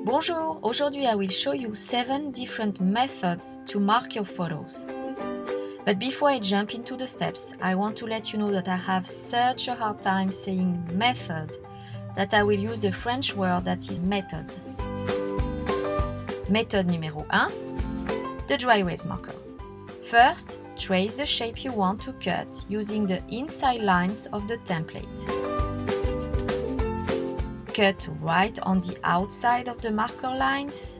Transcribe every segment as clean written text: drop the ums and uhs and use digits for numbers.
Bonjour, aujourd'hui I will show you 7 different methods to mark your photos. But before I jump into the steps, I want to let you know that I have such a hard time saying method that I will use the French word that is method. Méthode numéro 1, the dry erase marker. First, trace the shape you want to cut using the inside lines of the template. Cut right on the outside of the marker lines.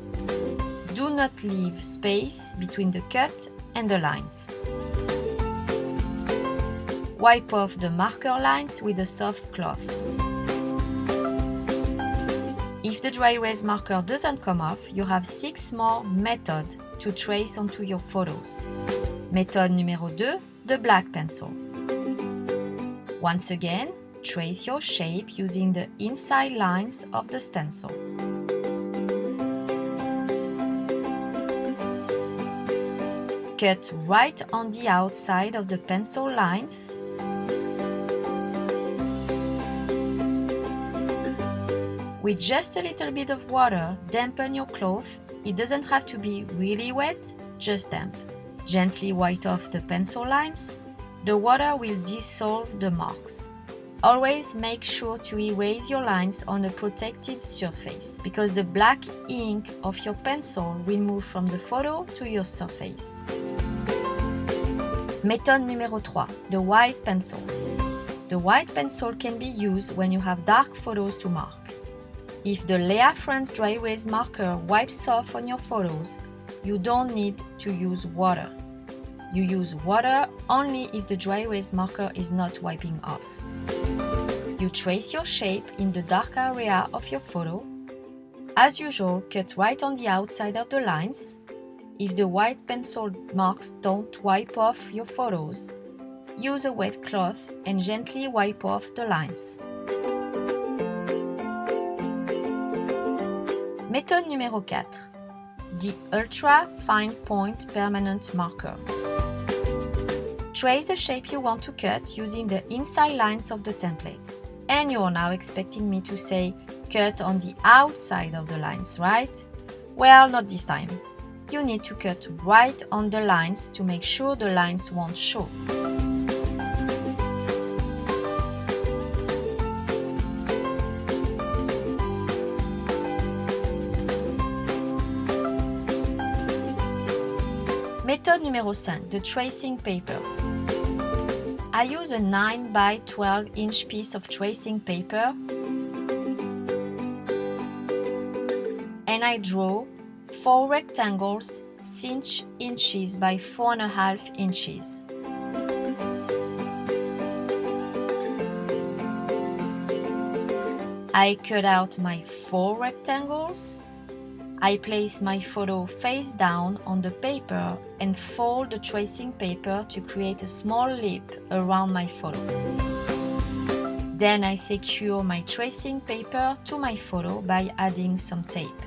Do not leave space between the cut and the lines. Wipe off the marker lines with a soft cloth. If the dry erase marker doesn't come off, you have 6 more methods to trace onto your photos. Méthode numéro 2, the black pencil. Once again, trace your shape using the inside lines of the stencil. Cut right on the outside of the pencil lines. With just a little bit of water, dampen your cloth. It doesn't have to be really wet, just damp. Gently wipe off the pencil lines. The water will dissolve the marks. Always make sure to erase your lines on a protected surface because the black ink of your pencil will move from the photo to your surface. Méthode numéro 3, the white pencil. The white pencil can be used when you have dark photos to mark. If the Lea France dry erase marker wipes off on your photos, you don't need to use water. You use water only if the dry erase marker is not wiping off. You trace your shape in the dark area of your photo. As usual, cut right on the outside of the lines. If the white pencil marks don't wipe off your photos, use a wet cloth and gently wipe off the lines. Méthode numéro 4, the ultra fine point permanent marker. Trace the shape you want to cut using the inside lines of the template. And you're now expecting me to say cut on the outside of the lines, right? Well, not this time. You need to cut right on the lines to make sure the lines won't show. Méthode numéro 5, the tracing paper. I use a 9 by 12 inch piece of tracing paper and I draw 4 rectangles 6 inches by 4.5 inches. I cut out my 4 rectangles. I place my photo face down on the paper and fold the tracing paper to create a small lip around my photo. Then I secure my tracing paper to my photo by adding some tape.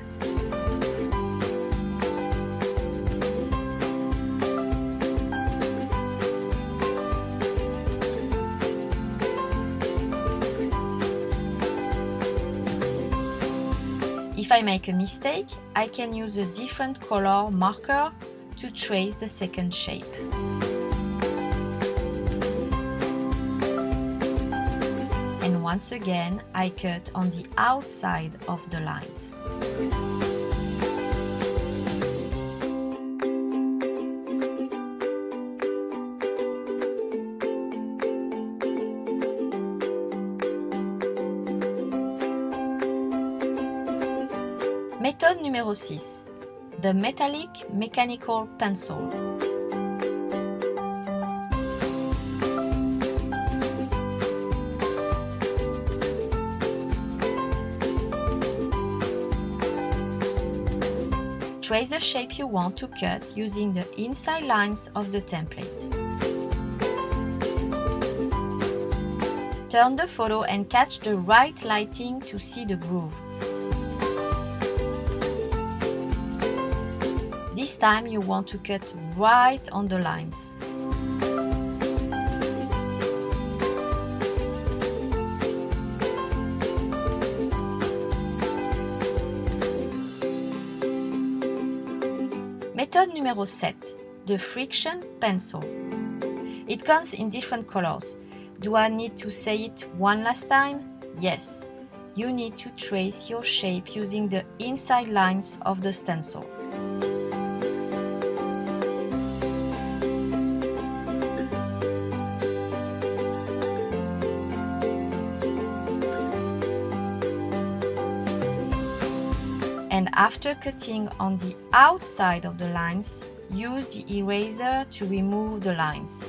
If I make a mistake, I can use a different color marker to trace the second shape. And once again, I cut on the outside of the lines. Méthode numéro 6, the metallic mechanical pencil. Trace the shape you want to cut using the inside lines of the template. Turn the photo and catch the right lighting to see the groove. This time you want to cut right on the lines. Méthode numéro 7, the friction pencil. It comes in different colors. Do I need to say it one last time? Yes. You need to trace your shape using the inside lines of the stencil. And after cutting on the outside of the lines, use the eraser to remove the lines.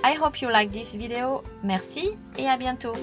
I hope you like this video. Merci et à bientôt.